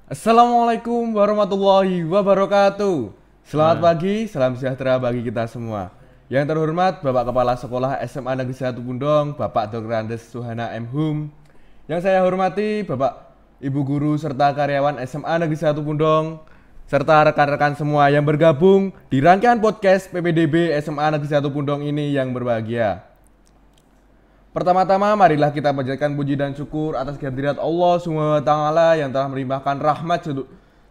Assalamualaikum warahmatullahi wabarakatuh. Selamat pagi, salam sejahtera bagi kita semua. Yang terhormat Bapak Kepala Sekolah SMA Negeri 1 Pundong, Bapak Dr. Andes Suhana M. Hum. Yang saya hormati Bapak Ibu Guru serta karyawan SMA Negeri 1 Pundong, serta rekan-rekan semua yang bergabung di rangkaian podcast PPDB SMA Negeri 1 Pundong ini yang berbahagia. Pertama-tama marilah kita panjatkan puji dan syukur atas kehadirat Allah Subhanahu wa taala yang telah melimpahkan rahmat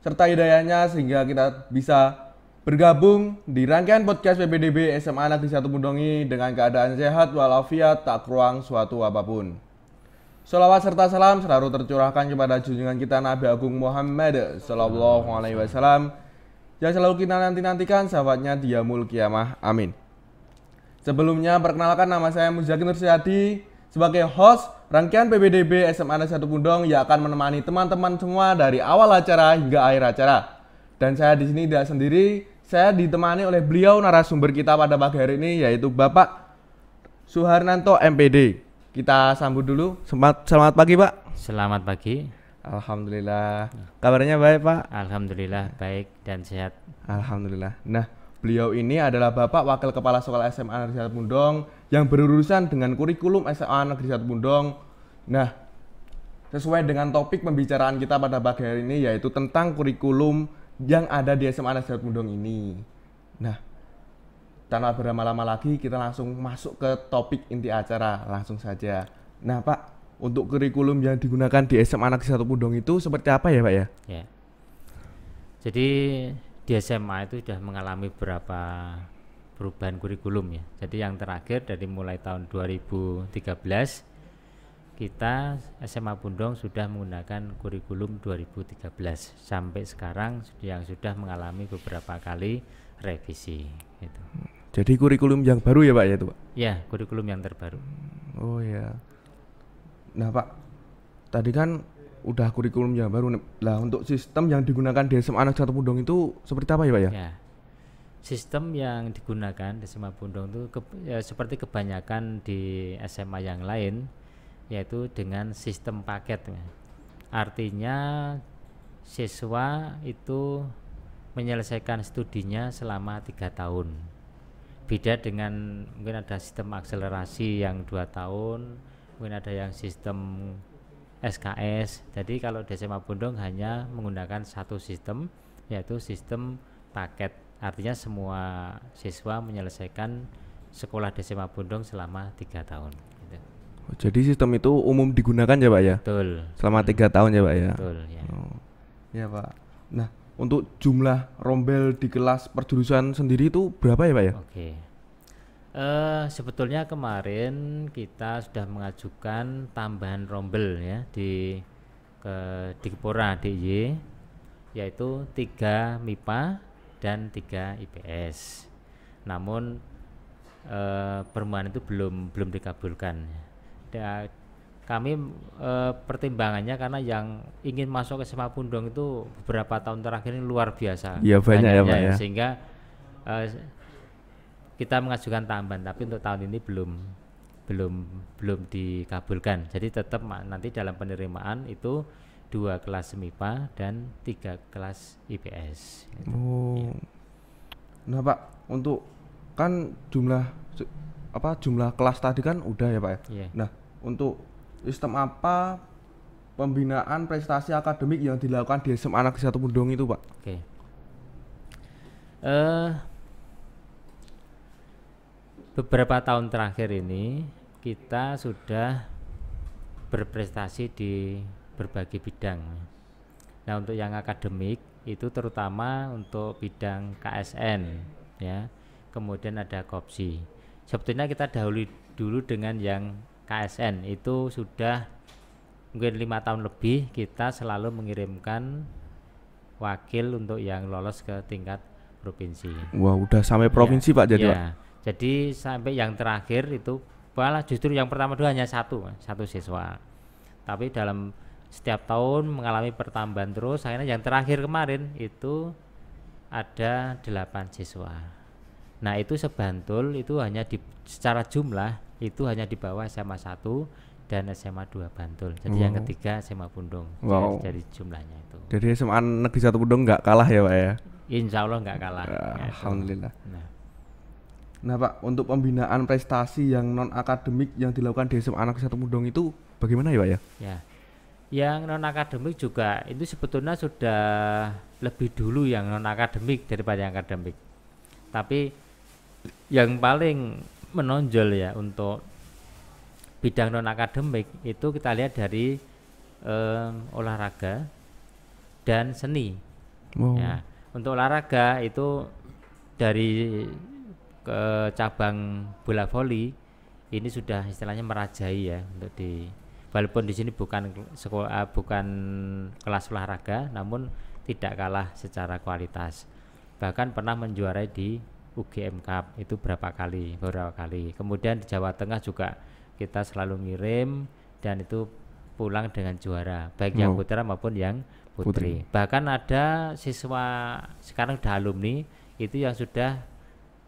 serta hidayahnya sehingga kita bisa bergabung di rangkaian podcast PPDB SMA Negeri 1 Pundong ini dengan keadaan sehat walafiat tak kurang suatu apapun. Sholawat serta salam selalu tercurahkan kepada junjungan kita Nabi Agung Muhammad Sallallahu Alaihi Wasallam yang selalu kita nanti-nantikan sahabatnya di yaumul kiamah. Amin. Sebelumnya perkenalkan, nama saya Muzaki Nursyadi sebagai host rangkaian PPDB SMA Negeri 1 Pundong yang akan menemani teman-teman semua dari awal acara hingga akhir acara. Dan saya di sini tidak sendiri, saya ditemani oleh beliau narasumber kita pada pagi hari ini yaitu Bapak Suharnanto MPD. Kita sambut dulu. Selamat pagi, Pak. Selamat pagi. Alhamdulillah. Kabarnya baik, Pak? Alhamdulillah baik dan sehat. Alhamdulillah. Nah, beliau ini adalah Bapak Wakil Kepala Sekolah SMA Negeri 1 Pundong yang berurusan dengan kurikulum SMA Negeri 1 Pundong. Nah, sesuai dengan topik pembicaraan kita pada pagi hari ini yaitu tentang kurikulum yang ada di SMA Negeri 1 Pundong ini. Nah, tanpa berlama-lama lagi kita langsung masuk ke topik inti acara langsung saja. Nah, Pak, untuk kurikulum yang digunakan di SMA Negeri 1 Pundong itu seperti apa ya, Pak ya? Ya. Jadi di SMA itu sudah mengalami beberapa perubahan kurikulum ya. Jadi yang terakhir dari mulai tahun 2013 kita SMA Pundong sudah menggunakan kurikulum 2013 sampai sekarang yang sudah mengalami beberapa kali revisi gitu. Jadi kurikulum yang baru ya, Pak ya itu, Pak? Ya, kurikulum yang terbaru. Oh ya. Nah, Pak, tadi kan udah kurikulum yang baru. Lah, untuk sistem yang digunakan di SMA Negeri 1 Pundong itu seperti apa ya, Pak ya? Ya. Sistem yang digunakan di SMA Pundong itu seperti kebanyakan di SMA yang lain, yaitu dengan sistem paket. Artinya siswa itu menyelesaikan studinya selama 3 tahun. Beda dengan mungkin ada sistem akselerasi yang 2 tahun, mungkin ada yang sistem SKS. Jadi kalau di SMA Pundong hanya menggunakan satu sistem, yaitu sistem paket. Artinya semua siswa menyelesaikan sekolah di SMA Pundong selama 3 tahun gitu. Jadi sistem itu umum digunakan ya, Pak ya? Betul. Selama 3 tahun ya, Pak ya? Betul ya. Oh, ya, Pak. Nah, untuk jumlah rombel di kelas perjurusan sendiri itu berapa ya, Pak ya? Oke. Sebetulnya kemarin kita sudah mengajukan tambahan rombel ya di Dikpora DIY, yaitu 3 MIPA dan 3 IPS. Namun permohonan itu belum dikabulkan. Kami pertimbangannya karena yang ingin masuk ke SMA Pundong itu beberapa tahun terakhir ini luar biasa. Iya, banyak ya, Pak ya. Sehingga kita mengajukan tambahan, tapi untuk tahun ini belum dikabulkan. Jadi tetap nanti dalam penerimaan itu 2 kelas MIPA dan 3 kelas IPS. Oh. Ya. Nah, Pak, untuk kan jumlah kelas tadi kan udah ya, Pak ya. Yeah. Nah, untuk sistem apa pembinaan prestasi akademik yang dilakukan di SMA Negeri 1 Pundong itu, Pak? Oke. Beberapa tahun terakhir ini kita sudah berprestasi di berbagai bidang. Nah, untuk yang akademik itu terutama untuk bidang KSN ya. Kemudian ada Kopsi. Sebetulnya kita dahulu dulu dengan yang KSN itu sudah mungkin 5 tahun lebih kita selalu mengirimkan wakil untuk yang lolos ke tingkat provinsi. Wah, udah sampai provinsi ya, Pak jadi, ya. Pak. Jadi sampai yang terakhir itu malah justru yang pertama dulu hanya satu siswa. Tapi dalam setiap tahun mengalami pertambahan terus. Akhirnya yang terakhir kemarin itu ada 8 siswa. Nah, itu sebantul itu hanya secara jumlah itu hanya di bawah SMA 1 dan SMA 2 Bantul. Jadi yang ketiga SMA Pundong. Wow. Dari jumlahnya itu. Jadi SMA Negeri 1 Pundong nggak kalah ya Pak ya? Insya Allah nggak kalah. Alhamdulillah. Nah Pak, untuk pembinaan prestasi yang non akademik yang dilakukan di SMA Negeri 1 Pundong itu bagaimana ya Pak ya? Ya, yang non akademik juga itu sebetulnya sudah lebih dulu yang non akademik daripada yang akademik. Tapi yang paling menonjol ya untuk bidang non akademik itu kita lihat dari olahraga dan seni. Ya, untuk olahraga itu dari cabang bola voli ini sudah istilahnya merajai ya untuk walaupun di sini bukan sekolah, bukan kelas olahraga, namun tidak kalah secara kualitas. Bahkan pernah menjuarai di UGM Cup itu beberapa kali. Kemudian di Jawa Tengah juga kita selalu ngirim dan itu pulang dengan juara, baik yang putra maupun yang putri. Bahkan ada siswa sekarang udah alumni itu yang sudah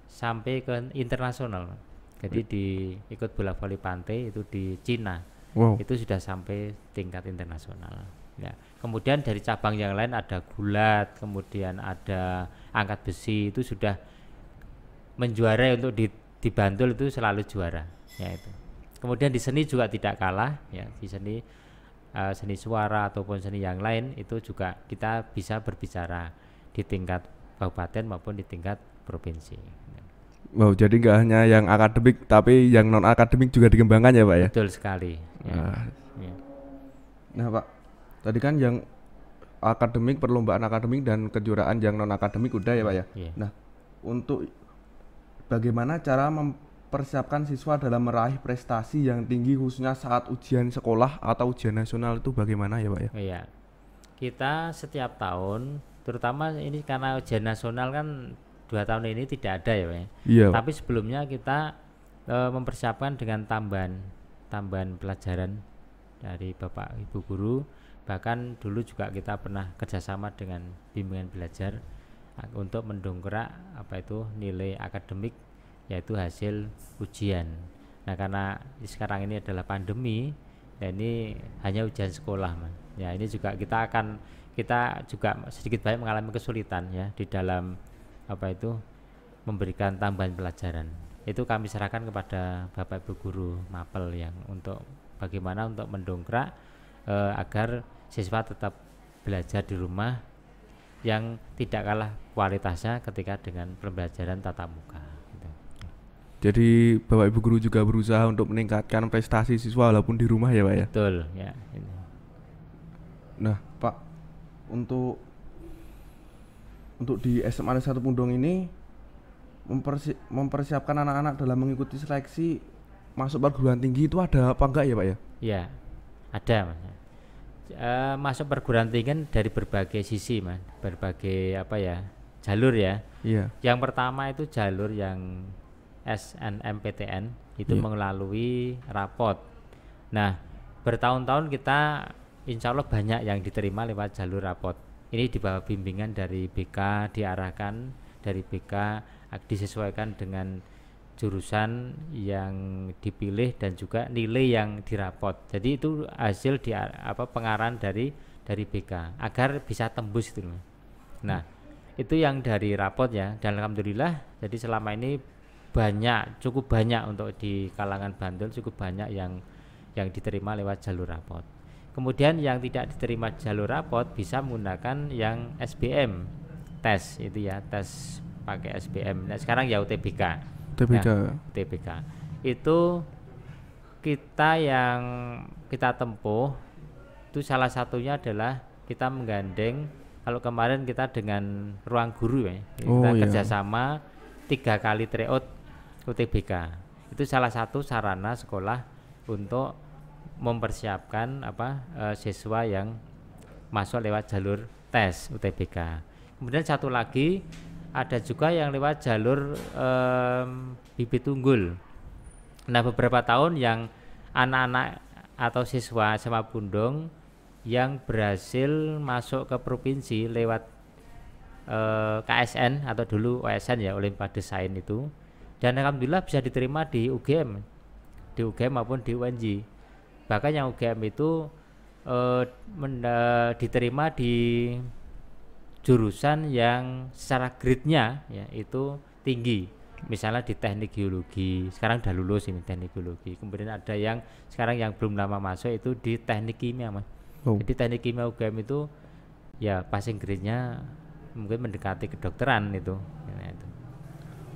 sampai ke internasional. Jadi ikut bola voli pantai itu di Cina. Itu sudah sampai tingkat internasional. Ya. Kemudian dari cabang yang lain ada gulat, kemudian ada angkat besi itu sudah menjuarai untuk di Bantul itu selalu juara. Ya itu. Kemudian di seni juga tidak kalah. Ya di seni suara ataupun seni yang lain itu juga kita bisa berbicara di tingkat kabupaten maupun di tingkat provinsi. Wow, jadi nggak hanya yang akademik tapi yang non akademik juga dikembangkan ya Pak ya? Betul sekali. Ya. Nah Pak, tadi kan yang akademik, perlombaan akademik dan kejuaraan yang non akademik udah ya Pak ya? Nah, untuk bagaimana cara mempersiapkan siswa dalam meraih prestasi yang tinggi khususnya saat ujian sekolah atau ujian nasional itu bagaimana ya Pak ya? Iya, kita setiap tahun, terutama ini karena ujian nasional kan 2 tahun ini tidak ada ya Pak ya? Iya. Tapi sebelumnya kita mempersiapkan dengan tambahan pelajaran dari Bapak Ibu Guru. Bahkan dulu juga kita pernah kerjasama dengan bimbingan belajar untuk mendongkrak nilai akademik yaitu hasil ujian. Nah karena sekarang ini adalah pandemi dan ini hanya ujian sekolah Mas. Ya ini juga kita juga sedikit banyak mengalami kesulitan ya di dalam memberikan tambahan pelajaran. Itu kami serahkan kepada Bapak Ibu Guru Mapel yang untuk bagaimana untuk mendongkrak agar siswa tetap belajar di rumah yang tidak kalah kualitasnya ketika dengan pembelajaran tatap muka gitu. Jadi Bapak Ibu Guru juga berusaha untuk meningkatkan prestasi siswa walaupun di rumah ya Pak ya? Betul ya. Nah Pak, untuk di SMA 1 Pundong ini mempersiapkan anak-anak dalam mengikuti seleksi masuk perguruan tinggi itu ada apa enggak ya Pak ya? Iya, ada Mas. Masuk perguruan tinggi kan dari berbagai sisi Mas, berbagai jalur ya. Iya. Yang pertama itu jalur yang SNMPTN itu melalui rapot. Nah, bertahun-tahun kita insya Allah banyak yang diterima lewat jalur rapot. Ini di bawah bimbingan dari BK, diarahkan dari BK, disesuaikan dengan jurusan yang dipilih dan juga nilai yang dirapot. Jadi itu hasil pengarahan dari BK agar bisa tembus itu. Nah, itu yang dari rapot ya. Dan alhamdulillah jadi selama ini cukup banyak untuk di kalangan Bantul, cukup banyak yang diterima lewat jalur rapot. Kemudian yang tidak diterima jalur rapot bisa menggunakan yang SBM tes itu ya, tes pakai SBM. Nah sekarang ya UTBK. UTBK itu yang kita tempuh itu salah satunya adalah kita menggandeng, kalau kemarin kita dengan Ruang Guru ya, kita kerjasama 3 kali tryout UTBK. Itu salah satu sarana sekolah untuk mempersiapkan siswa yang masuk lewat jalur tes UTBK. Kemudian satu lagi ada juga yang lewat jalur bibit unggul. Nah beberapa tahun yang anak-anak atau siswa SMA Pundong yang berhasil masuk ke provinsi lewat KSN atau dulu OSN ya, Olimpiade Sains itu, dan alhamdulillah bisa diterima di UGM maupun di UNJ. Bahkan yang UGM itu diterima di jurusan yang secara grade-nya ya itu tinggi. Misalnya di teknik geologi, sekarang udah lulus ini teknik geologi. Kemudian ada yang sekarang yang belum lama masuk itu di teknik kimia, Mas. Jadi teknik kimia UGM itu ya passing grade-nya mungkin mendekati kedokteran itu. Ya, itu.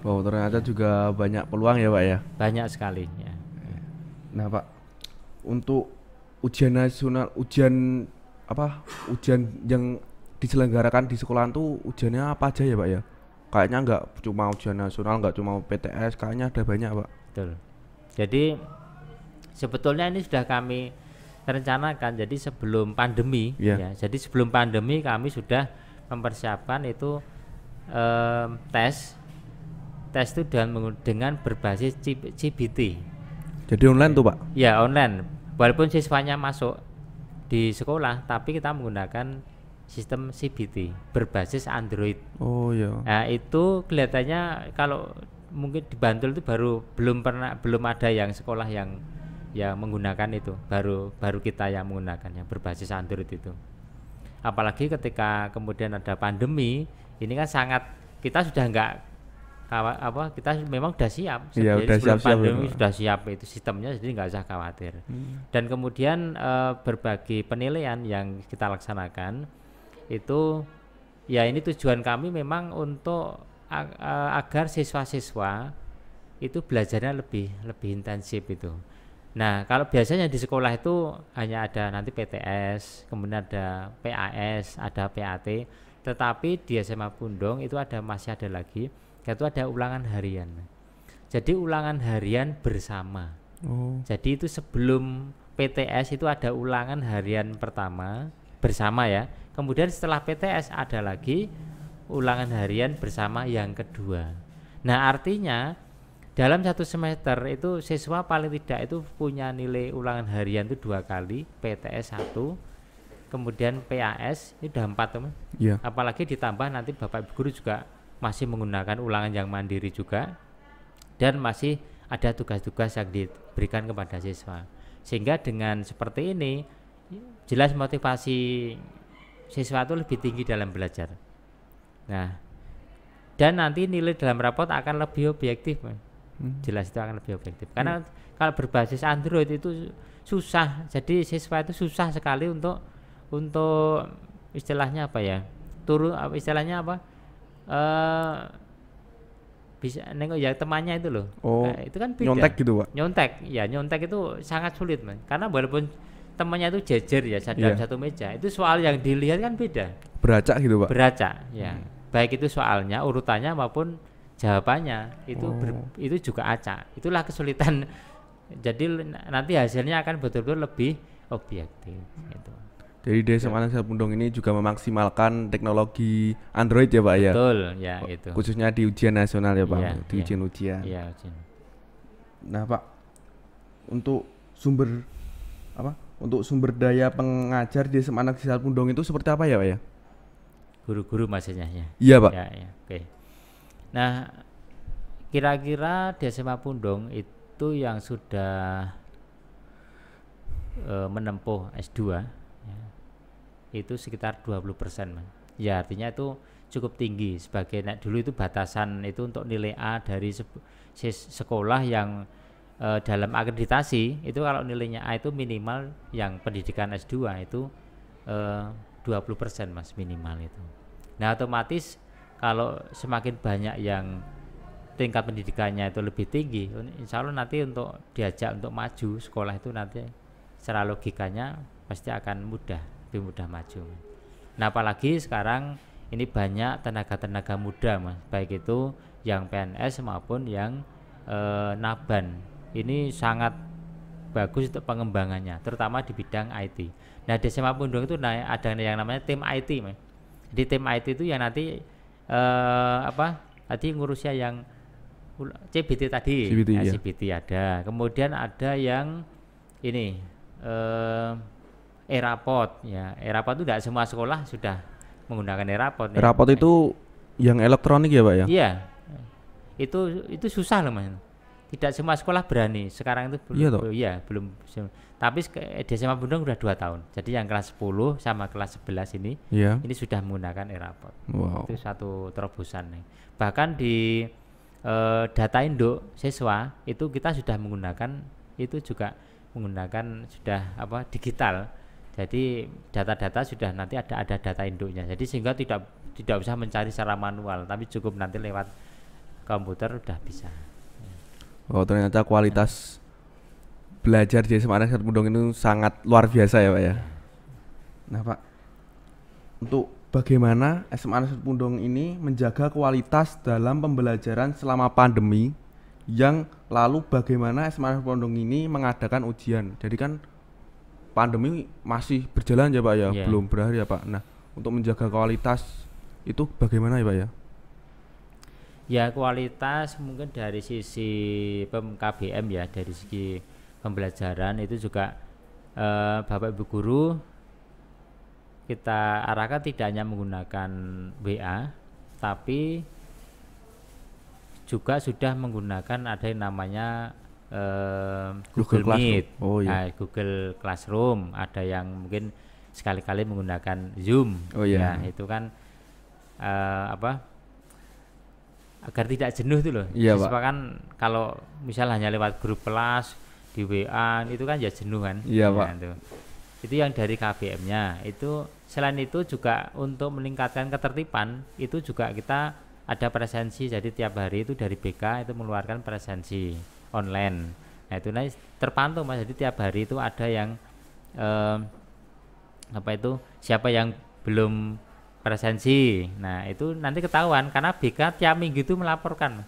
Oh, ternyata juga banyak peluang ya, Pak ya. Banyak sekali ya. Nah, Pak, untuk ujian nasional, ujian yang diselenggarakan di sekolahan tuh ujiannya apa aja ya, Pak ya? Kayaknya nggak cuma ujian nasional, nggak cuma PTS, kayaknya ada banyak, Pak. Betul. Jadi sebetulnya ini sudah kami rencanakan. Jadi sebelum pandemi, ya. Jadi sebelum pandemi kami sudah mempersiapkan itu tes itu dengan berbasis CBT. Jadi online tuh, Pak? Ya online. Walaupun siswanya masuk di sekolah, tapi kita menggunakan sistem CBT berbasis Android. Oh iya. Nah itu kelihatannya kalau mungkin di Bantul itu belum ada yang sekolah yang menggunakan itu, baru kita yang menggunakan yang berbasis Android itu. Apalagi ketika kemudian ada pandemi, ini kan kita sudah kita memang sudah siap. Iya, jadi sebelum pandemi ya, sudah siap itu sistemnya, jadi nggak usah khawatir. Dan kemudian berbagai penilaian yang kita laksanakan itu ya ini tujuan kami memang untuk agar siswa-siswa itu belajarnya lebih intensif itu. Nah kalau biasanya di sekolah itu hanya ada nanti PTS, kemudian ada PAS, ada PAT, tetapi di SMA Pundong itu masih ada lagi, yaitu ada ulangan harian. Jadi ulangan harian bersama. Jadi itu sebelum PTS itu ada ulangan harian pertama bersama ya. Kemudian setelah PTS ada lagi ulangan harian bersama yang kedua. Nah artinya dalam satu semester itu siswa paling tidak itu punya nilai ulangan harian itu 2 kali, PTS 1, kemudian PAS ini udah 4 teman. Apalagi ditambah nanti Bapak Ibu Guru juga masih menggunakan ulangan yang mandiri juga, dan masih ada tugas-tugas yang diberikan kepada siswa. Sehingga dengan seperti ini jelas motivasi siswa itu lebih tinggi dalam belajar. Nah, dan nanti nilai dalam rapot akan lebih objektif, jelas itu akan lebih objektif. Karena kalau berbasis Android itu susah, jadi siswa itu susah sekali untuk istilahnya apa ya? Istilahnya apa? Bisa nengok ya temannya itu loh. Itu kan beda. Nyontek gitu, Pak. Nyontek itu sangat sulit, Man. Karena walaupun temannya itu jejer ya dalam satu meja, itu soal yang dilihat kan beda. Beracak gitu, Pak. Beracak, ya. Baik itu soalnya, urutannya maupun jawabannya itu juga acak. Itulah kesulitan. Jadi nanti hasilnya akan betul-betul lebih objektif gitu. Jadi di SMA Negeri 1 Pundong ini juga memaksimalkan teknologi Android ya, Pak ya. Betul, ya itu. Khususnya di ujian nasional ya, Pak. Di ujian-ujian. Iya, ujian. Nah, Pak, untuk sumber daya pengajar di SMA Negeri 1 Pundong itu seperti apa ya, Pak ya? Guru-guru maksudnya ya. Iya, Pak. Ya, oke. Nah, kira-kira di SMA Pundong itu yang sudah menempuh S2 ya, itu sekitar 20%, Man. Ya, artinya itu cukup tinggi sebagai dulu itu batasan itu untuk nilai A dari sekolah yang dalam akreditasi itu kalau nilainya A itu minimal yang pendidikan S2 itu 20%, Mas, minimal itu. Nah, otomatis kalau semakin banyak yang tingkat pendidikannya itu lebih tinggi, insya Allah nanti untuk diajak untuk maju sekolah itu nanti secara logikanya pasti akan lebih mudah maju. Nah, apalagi sekarang ini banyak tenaga-tenaga muda, Mas, baik itu yang PNS maupun yang Naban. Ini sangat bagus untuk pengembangannya, terutama di bidang IT. Nah, di SMA Pundong itu ada yang namanya tim IT, Mas. Di tim IT itu yang nanti tadi ngurusnya yang CBT tadi, CBT ada. Kemudian ada yang ini e-rapot ya. E-rapot itu tidak semua sekolah sudah menggunakan e-rapot. E-rapot itu yang elektronik ya, Pak ya? Iya. Itu susah loh, Mas. tidak semua sekolah berani. Sekarang itu Iya toh? belum. Tapi di SMA Bundong udah 2 tahun. Jadi yang kelas 10 sama kelas 11 Iya. ini sudah menggunakan e-rapor. Wow. Itu satu terobosan nih. Bahkan di data induk siswa itu kita sudah menggunakan itu juga menggunakan sudah digital. Jadi data-data sudah nanti ada data induknya. Jadi sehingga tidak usah mencari secara manual, tapi cukup nanti lewat komputer udah bisa. Oh, ternyata kualitas belajar di SMA Negeri 1 Pundong itu sangat luar biasa ya Pak ya. Nah Pak, untuk bagaimana SMA Negeri 1 Pundong ini menjaga kualitas dalam pembelajaran selama pandemi, yang lalu bagaimana SMA Negeri 1 Pundong ini mengadakan ujian. Jadi kan pandemi masih berjalan ya Pak ya, belum berakhir ya Pak. Nah, untuk menjaga kualitas itu bagaimana ya Pak ya? Ya, kualitas mungkin dari sisi KBM ya, dari segi pembelajaran itu juga Bapak Ibu guru kita arahkan tidak hanya menggunakan WA, tapi juga sudah menggunakan ada yang namanya Google Meet, Google Classroom, ada yang mungkin sekali-kali menggunakan Zoom. Ya, itu kan agar tidak jenuh itu loh. Siswa kan kalau misal hanya lewat grup kelas di WA itu kan ya jenuh kan. Iya Pak. Itu yang dari KBM-nya. Itu selain itu juga untuk meningkatkan ketertiban itu juga kita ada presensi. Jadi tiap hari itu dari BK itu mengeluarkan presensi online. Nah itu nanti terpantau Mas. Jadi tiap hari itu ada yang siapa yang belum presensi. Nah itu nanti ketahuan karena BK tiap minggu itu melaporkan.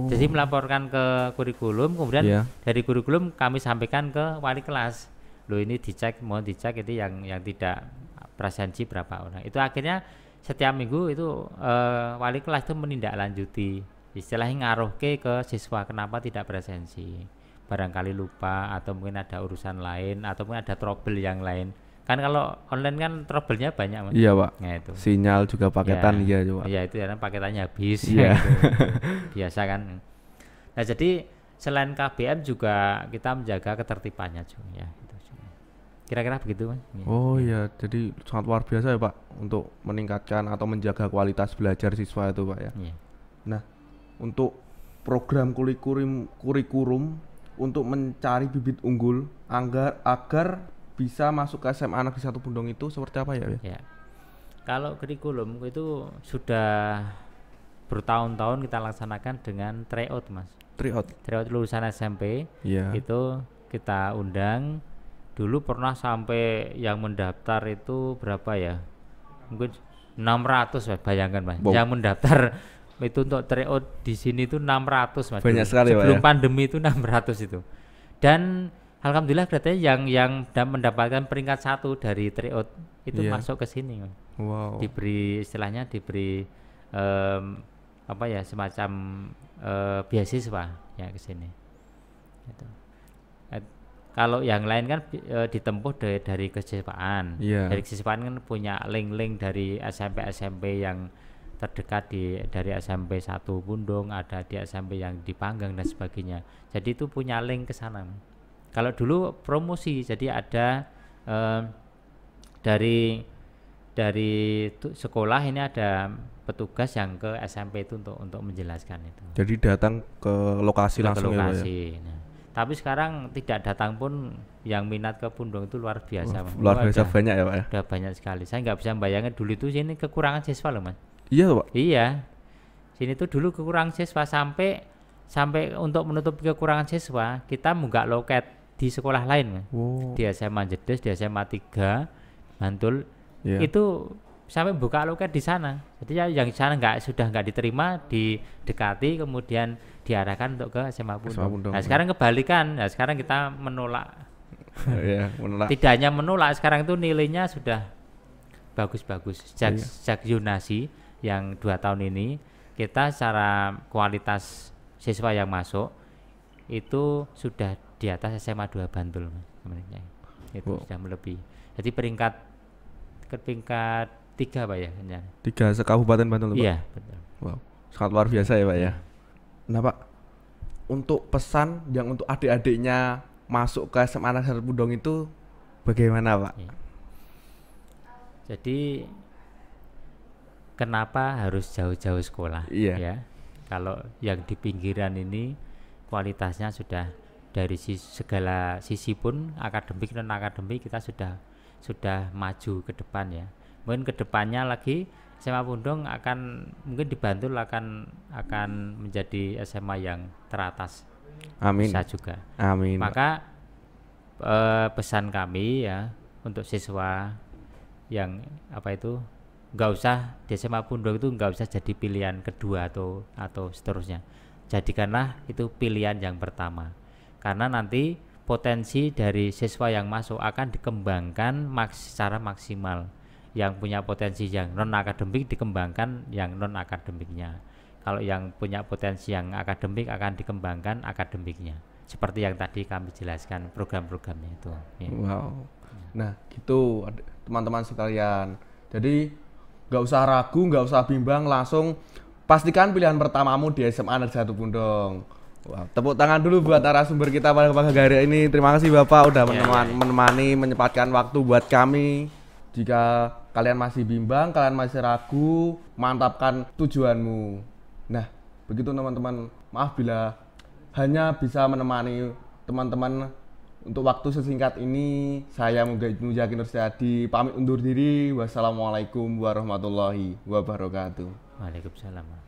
Jadi melaporkan ke kurikulum, kemudian dari kurikulum kami sampaikan ke wali kelas. Loh ini mohon dicek itu yang tidak presensi berapa orang. Itu akhirnya setiap minggu itu wali kelas itu menindaklanjuti, istilahnya ngaruhke ke siswa kenapa tidak presensi. Barangkali lupa atau mungkin ada urusan lain atau mungkin ada trouble yang lain. Kan kalau online kan trouble-nya banyak Mas. Iya Pak. Nah, itu. Sinyal juga paketan ya, juga. Iya itu ya paketannya habis. Iya. Gitu. Biasa kan. Nah jadi selain KBM juga kita menjaga ketertibannya juga ya. Gitu. Kira-kira begitu Mas. Oh iya, jadi sangat luar biasa ya Pak untuk meningkatkan atau menjaga kualitas belajar siswa itu Pak ya. Iya. Nah untuk program kurikulum untuk mencari bibit unggul agar bisa masuk ke SMA Negeri 1 Pundong itu seperti apa ya? Ya. Kalau kurikulum itu sudah bertahun-tahun kita laksanakan dengan tryout Mas. Tryout lulusan SMP. Itu kita undang. Dulu pernah sampai yang mendaftar itu berapa ya? Mungkin 600 Mas, bayangkan Mas. Yang mendaftar itu untuk tryout di sini itu 600 Mas. Banyak sekali Pak. Sebelum pandemi itu 600 itu. Dan alhamdulillah katanya yang mendapatkan peringkat 1 dari tryout itu masuk ke sini. Wow. Diberi semacam beasiswa ya ke sini. Gitu. Kalau yang lain kan ditempuh dari kesiswaan. Dari kesiswaan kan punya link-link dari SMP yang terdekat dari SMP 1 Pundong, ada di SMP yang di Panggang dan sebagainya. Jadi itu punya link ke sana. Kalau dulu promosi, jadi ada dari sekolah ini ada petugas yang ke SMP itu untuk menjelaskan itu. Jadi datang ke lokasi langsung ya Pak ya? Nah, tapi sekarang tidak datang pun yang minat ke Pundong itu luar biasa. Luar biasa banyak ya Pak ya? Udah banyak sekali. Saya nggak bisa membayangkan dulu itu sini kekurangan siswa loh Mas. Iya Pak? Iya. Sini tuh dulu kekurangan siswa sampai untuk menutupi kekurangan siswa kita buka loket di sekolah lain di SMA Jedes, di SMA 3 Bantul itu sampai buka loket di sana. Jadi yang di sana sudah nggak diterima, didekati kemudian diarahkan untuk ke SMA Pundong. Nah sekarang kebalikan, sekarang kita menolak. Menolak. Tidak hanya menolak, sekarang itu nilainya sudah bagus-bagus. Sejak zonasi yang 2 tahun ini kita secara kualitas siswa yang masuk itu sudah di atas SMA 2 Bantul itu sudah melebihi. Jadi peringkat 3 Pak ya. 3 sekabupaten Bantul Pak? Iya betul. Wow, sangat luar biasa ya Pak ya. Nah Pak, untuk pesan yang untuk adik-adiknya masuk ke SMA Negeri 1 Pundong itu bagaimana, Pak? Ya. Jadi kenapa harus jauh-jauh sekolah? Iya. Ya, kalau yang di pinggiran ini kualitasnya sudah dari segala sisi pun akademik dan akademik kita sudah maju ke depan ya. Mungkin kedepannya lagi SMA Pundong akan mungkin dibantu akan menjadi SMA yang teratas. Amin. Bisa juga. Amin. Maka pesan kami ya untuk siswa yang nggak usah di SMA Pundong itu nggak usah jadi pilihan kedua atau seterusnya. Jadikanlah itu pilihan yang pertama. Karena nanti potensi dari siswa yang masuk akan dikembangkan secara maksimal. Yang punya potensi yang non akademik dikembangkan yang non akademiknya. Kalau yang punya potensi yang akademik akan dikembangkan akademiknya. Seperti yang tadi kami jelaskan program-programnya itu. Ya. Wow. Nah, gitu teman-teman sekalian. Jadi nggak usah ragu, nggak usah bimbang, langsung pastikan pilihan pertamamu di SMA Negeri 1 Pundong. Wow, tepuk tangan dulu buat narasumber kita pada pagi hari ini. Terima kasih Bapak udah menemani, menyempatkan waktu buat kami. Jika kalian masih bimbang, kalian masih ragu, mantapkan tujuanmu. Nah, begitu teman-teman. Maaf bila hanya bisa menemani teman-teman untuk waktu sesingkat ini. Saya Mujaki Nursyadi pamit undur diri. Wassalamualaikum warahmatullahi wabarakatuh. Waalaikumsalam.